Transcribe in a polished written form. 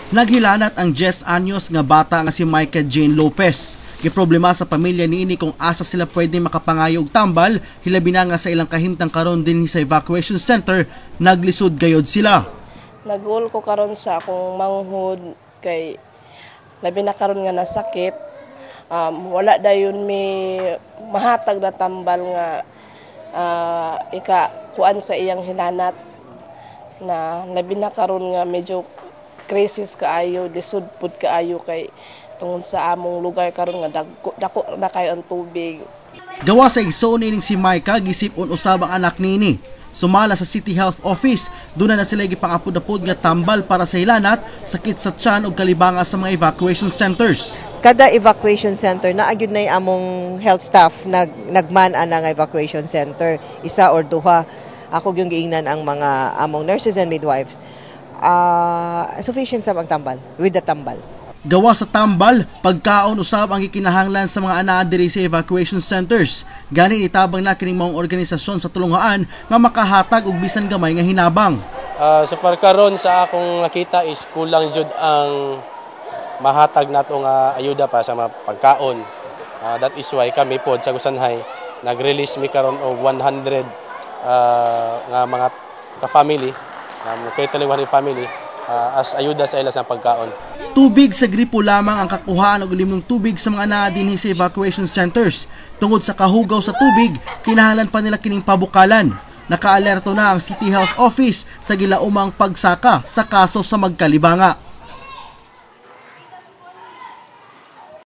Naghilanat ang 10 anyos nga bata nga si Micah Jane Lopez. Giproblema sa pamilya niini kung asa sila pwede makapangayo og tambal, hilabi na nga sa ilang kahimtang karon din sa evacuation center, naglisod gayod sila. Nagul ko karon sa akong manghud kay labi na karon nga nasakit. Wala dayon may mahatag na tambal nga kuan sa iyang hinanat na labi na karon nga medyo crisis kaayo, lisod pud kaayo kay tungod sa among lugar karon nga dako na kayo ang tubig. Gawa sa igsoon ning si Micah, gisip-on usab ang anak nini. Sumala sa City Health Office, doon na sila gipangapod-apod nga tambal para sa hilanat, sakit sa tiyan ug kalibanga sa mga evacuation centers. Kada evacuation center naagud na among health staff nagman-an nga evacuation center, isa or duha. Ako yung giingnan ang mga among nurses and midwives. Sufficient sa ang tambal, with the tambal. Gawa sa tambal, pagkaon usab ang gikinahanglan sa mga anaa diri sa evacuation centers. Gani itabang na kining mga organisasyon sa tulungaan nga makahatag og bisan gamay nga hinabang. So far karon sa akong nakita is kulang jud ang mahatag nato nga ayuda pa sa mga pagkaon. That is why kami pod sa Gusanhay nag-release mi karon og 100 nga mga ka-family, mga family as ayuda sa ilas na pagkaon. Tubig sa gripo lamang ang kakuhaan og libreng tubig sa mga anaa dinhi sa evacuation centers. Tungod sa kahugaw sa tubig, kinahanglan pa nila kining pabukalan. Nakaalerto na ang City Health Office sa gilaumang pagsaka sa kaso sa magkalibanga.